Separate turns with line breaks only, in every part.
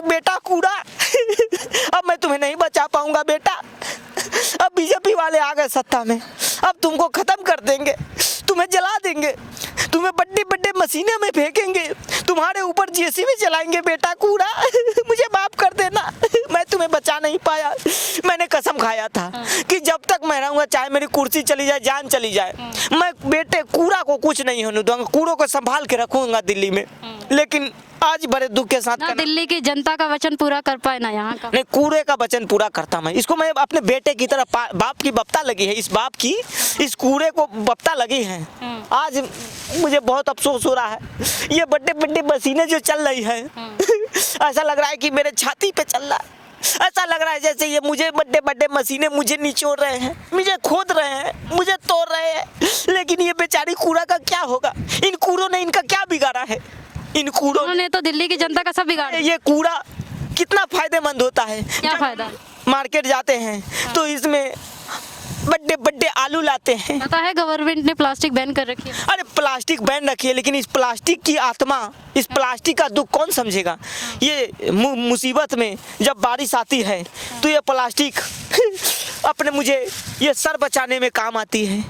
बेटा कूड़ा अब मैं तुम्हें नहीं बचा पाऊंगा बेटा। अब बीजेपी वाले आ गए सत्ता में, अब तुमको खत्म कर देंगे, तुम्हें जला देंगे, तुम्हें बड्डे बड्डे मशीने में फेंकेंगे, तुम्हारे ऊपर जेसीबी चलाएंगे बेटा कूड़ा। मुझे माफ कर देना, मैं तुम्हें बचा नहीं पाया। मैंने कसम खाया था कि जब तक मैं रहूंगा, चाहे मेरी कुर्सी चली जाए, जान चली जाए, मैं बेटे कूड़ा को कुछ नहीं होने दूंगा, कूड़ों को संभाल के रखूंगा दिल्ली में। लेकिन आज बड़े दुख के साथ
ना दिल्ली की जनता का वचन पूरा कर पाए ना यहाँ का।
नहीं, कूड़े का वचन पूरा करता मैं। इसको मैं अपने बेटे की तरह, बाप की बप्ता लगी है, इस बाप की इस कूड़े को बप्ता लगी है। आज मुझे बहुत अफसोस हो रहा है, ये बड़े बड़े मशीनें जो चल रही है ऐसा लग रहा है कि मेरे छाती पे चल रहा है। ऐसा लग रहा है जैसे ये मुझे बड़े बड़े मशीनें मुझे निचोड़ रहे हैं, मुझे खोद रहे हैं, मुझे तोड़ रहे हैं। लेकिन ये बेचारी कूड़ा का क्या होगा? इन कूड़ों ने इनका क्या बिगाड़ा है? इन कूड़ों
ने तो दिल्ली की जनता का सब बिगाड़ा।
ये कूड़ा कितना फायदेमंद होता है।
क्या फायदा?
मार्केट जाते हैं तो इसमें बड़े बड़े आलू लाते हैं।
पता है गवर्नमेंट ने प्लास्टिक बैन कर रखी है।
अरे प्लास्टिक बैन रखी है, लेकिन इस प्लास्टिक की आत्मा, इस प्लास्टिक का दुख कौन समझेगा? ये मुसीबत में जब बारिश आती है तो ये प्लास्टिक अपने मुझे ये सर बचाने में काम आती है।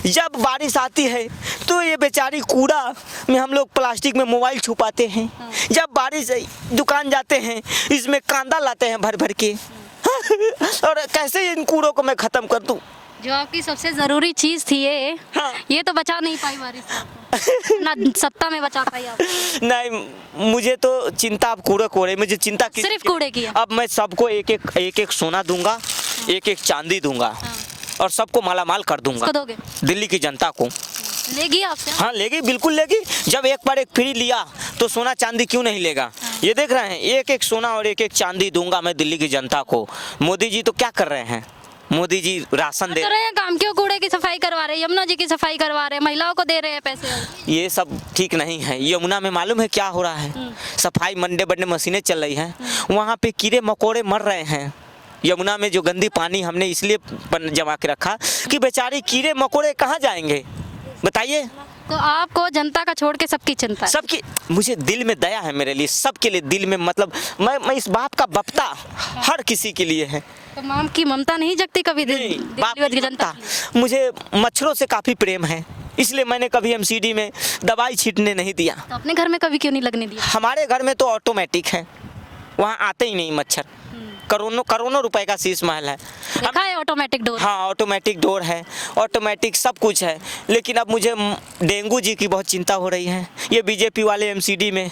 जब बारिश आती है तो ये बेचारी कूड़ा में हम लोग प्लास्टिक में मोबाइल छुपाते हैं। जब बारिश दुकान जाते हैं इसमें कांदा लाते हैं भर भर के। और कैसे इन कूड़ों को मैं खत्म कर दूं?
जो आपकी सबसे जरूरी चीज थी ये तो बचा नहीं पाई बारिश से ना सत्ता में बचा पाई आप।
नहीं, मुझे तो चिंता अब कूड़े को रही, मुझे चिंता
सिर्फ कूड़े की है।
अब मैं सबको एक एक सोना दूंगा, एक एक चांदी दूंगा और सबको मालामाल कर दूंगा।
किसको दोगे?
दिल्ली की जनता को।
लेगी आपसे?
हाँ लेगी, बिल्कुल लेगी। जब एक पर एक फ्री लिया तो सोना चांदी क्यों नहीं लेगा? ये देख रहे हैं, एक एक सोना और एक एक चांदी दूंगा मैं दिल्ली की जनता को। मोदी जी तो क्या कर रहे हैं? मोदी जी राशन दे
रहे हैं, काम क्यों? कूड़े की सफाई करवा रहे हैं, यमुना जी की सफाई करवा रहे हैं, महिलाओं को दे रहे हैं पैसे।
ये सब ठीक नहीं है। यमुना में मालूम है क्या हो रहा है? सफाई मंडे बड़े मशीनें चल रही हैं, वहाँ पे कीड़े मकोड़े मर रहे हैं। यमुना में जो गंदी पानी हमने इसलिए जमा के रखा कि बेचारे कीड़े मकोड़े कहाँ जाएंगे बताइए?
तो आपको जनता का छोड़ के सबकी चिंता है?
सबकी, मुझे दिल में दया है मेरे लिए, सबके लिए दिल में, मतलब मैं इस बाप का बप्ता हर किसी के लिए है।
तो मां की ममता नहीं जगती कभी?
बाप की जनता, मुझे मच्छरों से काफी प्रेम है, इसलिए मैंने कभी एमसीडी में दवाई छींटने नहीं दिया।
तो अपने घर में कभी क्यों नहीं लगने दिया?
हमारे घर में तो ऑटोमेटिक है, वहाँ आते ही नहीं मच्छर। करोड़ों रुपए का शीश महल है।
देखा है ऑटोमेटिक डोर? हाँ,
ऑटोमेटिक डोर है, ऑटोमेटिक सब कुछ है। लेकिन अब मुझे डेंगू जी की बहुत चिंता हो रही है। ये बीजेपी वाले एमसीडी में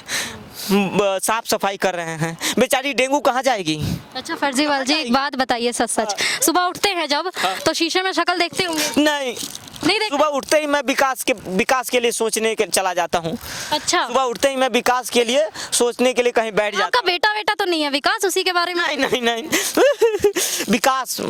साफ सफाई कर रहे हैं, बेचारी डेंगू कहाँ जाएगी?
अच्छा फर्जीवाल जी, एक बात बताइए सच सच, सुबह उठते हैं जब तो शीशे में शक्ल देखते होंगे?
नहीं देखते। सुबह उठते ही मैं विकास के लिए सोचने के चला जाता हूँ।
अच्छा,
सुबह उठते ही मैं विकास के लिए सोचने के लिए कहीं बैठ जाता हूँ।
आपका बेटा तो नहीं है विकास, उसी के बारे में?
नहीं विकास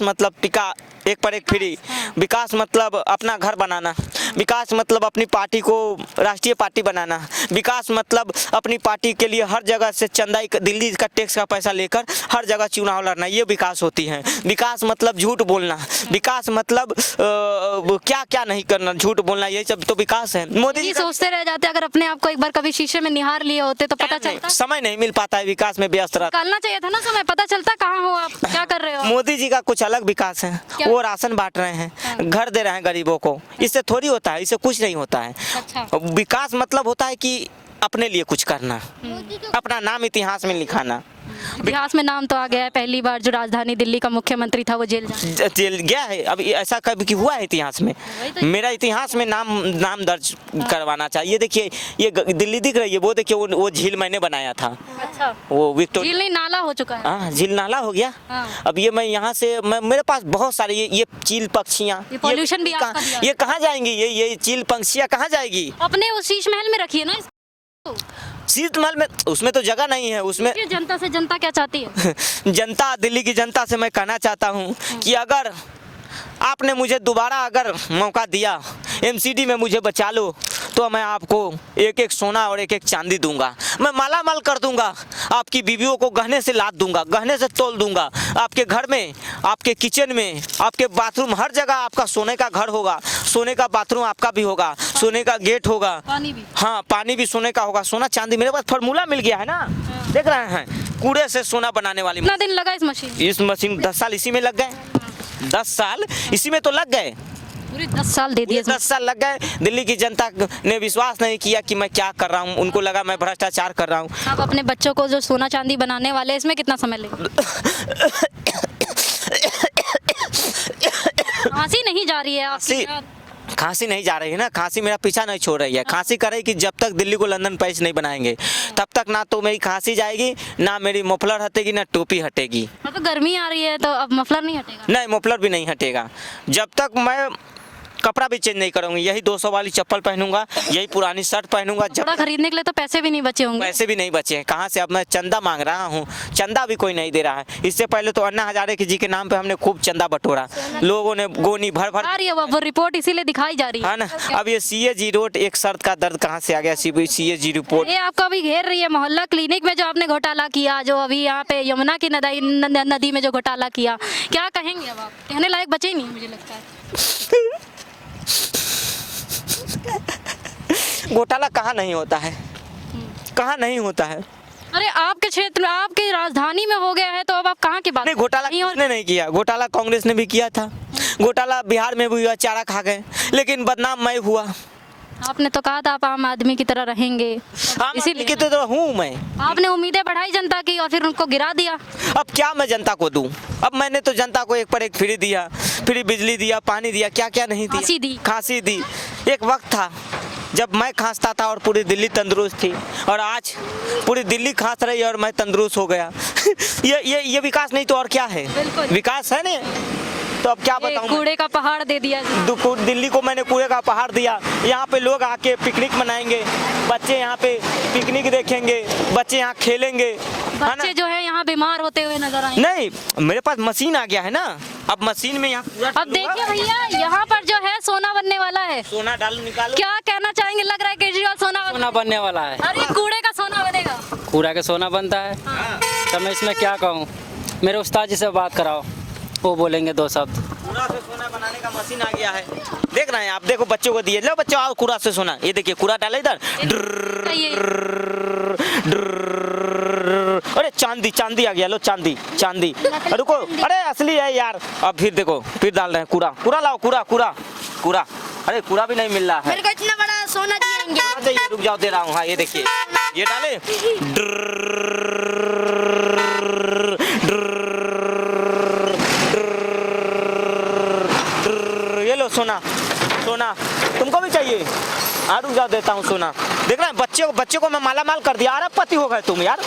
मतलब पिका एक पर एक फ्री। विकास मतलब अपना घर बनाना, विकास मतलब अपनी पार्टी को राष्ट्रीय पार्टी बनाना, विकास मतलब अपनी पार्टी के लिए हर जगह से चंदा, दिल्ली का टैक्स का पैसा लेकर हर जगह चुनाव लड़ना, ये विकास होती है। विकास मतलब झूठ बोलना, विकास मतलब क्या क्या नहीं करना, झूठ बोलना, ये सब तो विकास है। मोदी जी
सोचते रह जाते, अगर अपने आप को एक बार कभी शीशे में निहार लिए होते तो पता चलता।
समय नहीं मिल पाता है, विकास में व्यस्त रहता।
निकालना चाहिए था ना समय, पता चलता कहाँ हो आप, क्या कर रहे हो।
मोदी जी का कुछ अलग विकास है, वो राशन बांट रहे हैं, घर दे रहे हैं गरीबों को, इससे थोड़ी होता है, इससे कुछ नहीं होता है।
अच्छा।
विकास मतलब होता है कि अपने लिए कुछ करना, अपना नाम इतिहास में लिखाना।
इतिहास में नाम तो आ गया है, पहली बार जो राजधानी दिल्ली का मुख्यमंत्री था वो जेल
गया है। अब ऐसा कभी की हुआ है इतिहास में? मेरा इतिहास में नाम दर्ज करवाना चाहिए। देखिए ये दिल्ली दिख रही है, वो देखिए वो झील मैंने बनाया था।
अच्छा।
वो विक्टोरिया
झील नहीं, नाला हो चुका है।
हाँ, झील नाला हो गया। अब ये मैं यहाँ से मेरे पास बहुत सारे ये चील पक्षियाँ,
पॉल्यूशन भी
ये कहाँ जाएंगी? ये चील पंछियाँ कहाँ जाएगी?
अपने उस शीश महल में रखिए ना।
शीश महल में, उसमें तो जगह नहीं है। उसमें
जनता से जनता क्या चाहती है?
जनता, दिल्ली की जनता से मैं कहना चाहता हूँ कि अगर आपने मुझे दोबारा अगर मौका दिया, एमसीडी में मुझे बचा लो, तो मैं आपको एक एक सोना और एक एक चांदी दूंगा, मैं माला माल कर दूंगा, आपकी बीवियों को गहने से लाद दूंगा, गहने से तोल दूंगा, आपके घर में, आपके किचन में, आपके बाथरूम, हर जगह आपका सोने का घर होगा, सोने का बाथरूम आपका भी होगा, सोने का गेट होगा,
पानी भी।
हाँ पानी भी सोने का होगा, सोना चांदी। मेरे पास फार्मूला मिल गया है ना, देख रहे हैं, कूड़े से सोना बनाने वाली।
कितना दिन लगा इस मशीन?
इस मशीन 10 साल इसी में लग गए, 10 साल इसी में तो लग गए,
पूरे 10 साल दे दिए।
10 साल लग गए। दिल्ली की जनता ने विश्वास नहीं किया कि मैं क्या कर रहा हूँ, उनको लगा मैं भ्रष्टाचार कर रहा हूँ।
आप अपने बच्चों को जो सोना चांदी बनाने वाले हैं, इसमें कितना समय लगेगा? खांसी नहीं जा रही है आपकी?
खांसी नहीं जा रही है ना, खांसी मेरा पीछा नहीं छोड़ रही है। खांसी करेगी जब तक दिल्ली को लंदन पैच नहीं बनाएंगे, तब तक ना तो मेरी खांसी जाएगी, ना मेरी मफलर हटेगी, ना टोपी हटेगी।
तो गर्मी आ रही है तो अब मफलर नहीं हटेगा?
नहीं, मफलर भी नहीं हटेगा जब तक मैं कपड़ा भी चेंज नहीं करूँगी। यही 200 वाली चप्पल पहनूंगा, यही पुरानी शर्ट पहनूंगा। जब
कपड़ा खरीदने के लिए तो पैसे भी नहीं बचे होंगे?
पैसे भी नहीं बचे हैं, कहाँ से? अब मैं चंदा मांग रहा हूँ, चंदा भी कोई नहीं दे रहा है। इससे पहले तो अन्ना हजारे जी के नाम पे हमने खूब चंदा बटोरा, लोगों ने गोनी भर भर
आ रही है वो रिपोर्ट, इसीलिए दिखाई जा रही है
ना। अब ये CAG रिपोर्ट, एक शर्त का दर्द कहाँ से आ गया? CAG रिपोर्ट
ये आपको अभी घेर रही है। मोहल्ला क्लिनिक में जो आपने घोटाला किया, जो अभी यहाँ पे यमुना की नदी में जो घोटाला किया, क्या कहेंगे? अब आप कहने लायक बचे ही नहीं, मुझे लगता है।
घोटाला कहाँ नहीं होता है, कहाँ नहीं होता है?
अरे आपके क्षेत्र में, आपकी राजधानी में हो गया है, तो अब आप कहाँ की बात?
नहीं, घोटाला किसने नहीं किया? घोटाला कांग्रेस ने भी किया था, घोटाला बिहार में भी हुआ, चारा खा गए, लेकिन बदनाम मैं हुआ।
आपने तो कहा था आप आम आदमी की तरह रहेंगे,
इसीलिए की तो हूँ मैं।
आपने उम्मीदें बढ़ाई जनता की और फिर उनको गिरा दिया।
अब क्या मैं जनता को दूं? अब मैंने तो जनता को एक पर एक फ्री दिया, फ्री बिजली दिया, पानी दिया, क्या क्या नहीं दिया?
खांसी दी।
खांसी दी। एक वक्त था जब मैं खांसता था और पूरी दिल्ली तंदुरुस्त थी, और आज पूरी दिल्ली खांस रही है और मैं तंदुरुस्त हो गया। ये विकास नहीं तो और क्या है? विकास है ना। तो अब क्या बताऊं?
कूड़े का पहाड़ दे दिया।
दिल्ली को मैंने कूड़े का पहाड़ दिया। यहाँ पे लोग आके पिकनिक मनाएंगे, बच्चे यहाँ पे पिकनिक देखेंगे, बच्चे यहाँ खेलेंगे,
बच्चे जो है यहाँ बीमार होते हुए नजर आएंगे।
नहीं, मेरे पास मशीन आ गया है ना, अब मशीन में यहाँ
अब देखिए भैया, यहाँ पर जो है सोना बनने वाला है।
सोना डालो, निकालो।
क्या कहना चाहेंगे? लग रहा है केजरीवाल सोना
बनने वाला है।
अरे कूड़े का सोना बनेगा।
कूड़ा का सोना बनता है। तो मैं इसमें क्या कहूँ? मेरे उस्ताद जी से बात कराओ, वो बोलेंगे 2 शब्द।
कूड़ा से सोना बनाने का मशीन आ गया है, देख रहे हैं आप? देखो बच्चों को दिए, लो बच्चों आओ, कूड़ा से सोना। ये देखिए, कूड़ा डाले इधर, अरे चांदी, चांदी आ गया, लो चांदी, चांदी। रुको, अरे असली है यार। अब फिर देखो, फिर डाल रहे हैं कूड़ा, कूड़ा लाओ, कूड़ा, कूड़ा, कूड़ा। अरे कूड़ा भी नहीं मिल रहा है।
मेरे को इतना बड़ा सोना दिएंगे।
रुक जाओ, दे रहा हूँ। हाँ ये देखिए, ये डाले, ये लो सोना, सोना तुमको भी चाहिए? हाँ रुक जाओ, देता हूँ सोना। देख रहे हैं, बच्चे को मैं माला माल कर दिया। अरबपति हो गए तुम यार,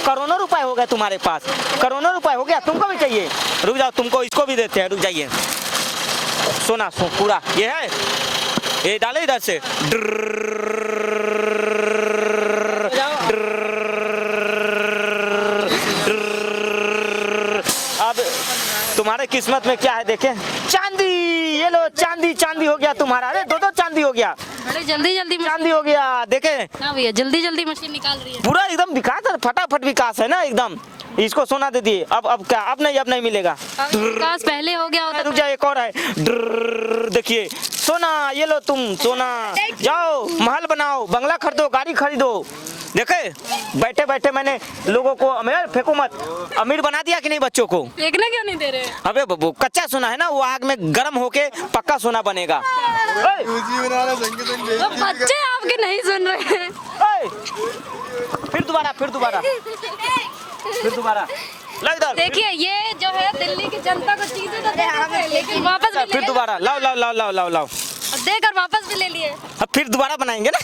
करोड़ों रुपए हो गए तुम्हारे पास, करोड़ों रुपए हो गया। तुमको भी चाहिए? रुक जाओ, तुमको इसको भी देते हैं, रुक जाइए। सोना पूरा ये है, ये डाले इधर से। अब तुम्हारे किस्मत में क्या है देखें, चांदी। ये लो चांदी, चांदी हो गया तुम्हारा। अरे 2 चांदी हो गया,
बड़े जल्दी जल्दी
चांदी हो गया। देखे
हाँ भैया, जल्दी जल्दी मशीन निकाल रही है।
पूरा एकदम विकास है, फटाफट विकास है ना एकदम। इसको सोना दे दिए, अब क्या? अब नहीं मिलेगा।
विकास पहले हो गया होता।
रुक जाओ, एक और है। देखिए सोना, ये लो तुम सोना, जाओ महल बनाओ, बंगला खरीदो, गाड़ी खरीदो। देखे बैठे बैठे मैंने लोगों को, अमीर फेंको मत, अमीर बना दिया कि नहीं बच्चों को?
देखने क्यों नहीं दे रहे?
अबे बब्बू, कच्चा सोना है ना, वो आग में गर्म होके पक्का सोना बनेगा।
तो बच्चे आपके नहीं सुन रहे हैं।
फिर दोबारा लग इधर।
देखिए, ये जो है दिल्ली की जनता को चीजें तो दे देते हैं, लेकिन वापस भी
फिर दोबारा लाओ,
देकर वापस भी ले लिए।
अब फिर दोबारा बनाएंगे ना।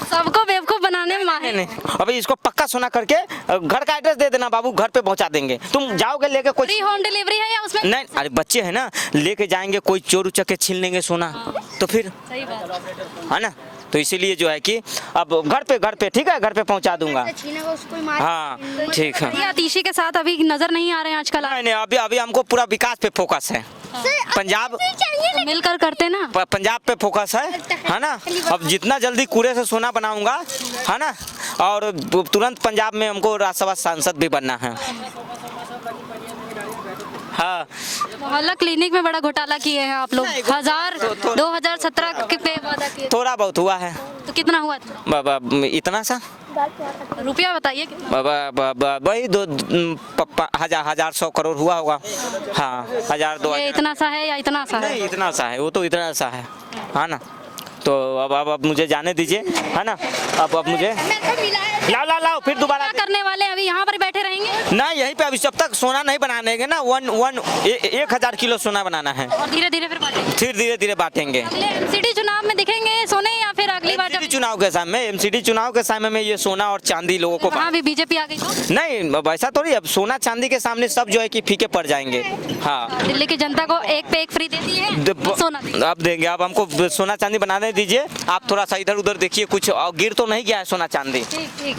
सबको बेवकूफ बनाने में माहिर।
नहीं, अभी इसको पक्का सोना करके घर का एड्रेस दे देना बाबू, घर पे पहुंचा देंगे। तुम जाओगे लेके, कोई
फ्री होम डिलीवरी है या उसमें?
नहीं, अरे बच्चे हैं ना, लेके जाएंगे, कोई चोर उचक के छीन लेंगे सोना, तो फिर
सही बात
है ना। तो इसीलिए जो है कि अब घर पे ठीक है, घर पे पहुंचा दूंगा। हाँ ठीक है।
भैया, तीशी के साथ अभी नजर नहीं आ रहे हैं आजकल।
नहीं, अभी हमको पूरा विकास पे फोकस है। पंजाब
तो मिलकर करते ना।
पंजाब पे फोकस है ना। अब जितना जल्दी कूड़े से सोना बनाऊंगा, है ना, और तुरंत पंजाब में हमको राज्यसभा सांसद भी बनना है। हाँ,
मोहल्ला क्लिनिक में बड़ा घोटाला किए हैं आप लोग। 2017 के पे वादा किए,
थोड़ा बहुत हुआ है।
तो कितना हुआ था?
इतना सा
रुपया बताइए कितना?
वही 1,000 100 करोड़ हुआ होगा। हाँ, 1000
ये
2000
इतना सा है या इतना सा है?
नहीं, इतना सा है, वो तो इतना सा है ना। तो अब मुझे जाने दीजिए, है ना। अब मुझे लाओ फिर दोबारा
क्या करने वाले हैं? अभी यहाँ पर बैठे रहेंगे
ना, यहीं पे अभी जब तक सोना नहीं बनाने देंगे ना, 1000 किलो सोना बनाना है,
और धीरे धीरे फिर बांटेंगे?
फिर धीरे धीरे बांटेंगे।
अगले एमसीडी चुनाव में दिखेंगे सोने, या फिर अगली बार
एमसीडी
जब
चुनाव के समय में, एमसीडी चुनाव के समय में ये सोना और चांदी लोगों को
वहाँ भी बीजेपी आ गई तो?
नहीं, वैसा थोड़ी। अब सोना चांदी के सामने सब जो है कि फीके पड़ जाएंगे। हाँ,
दिल्ली की जनता को एक पे एक फ्री दे दी है, बस सोना दीजिए।
अब देंगे। अब हमको सोना चांदी बनाने दीजिए। आप थोड़ा सा इधर उधर देखिए, कुछ गिर तो नहीं गया है सोना चांदी।
ठीक ठीक।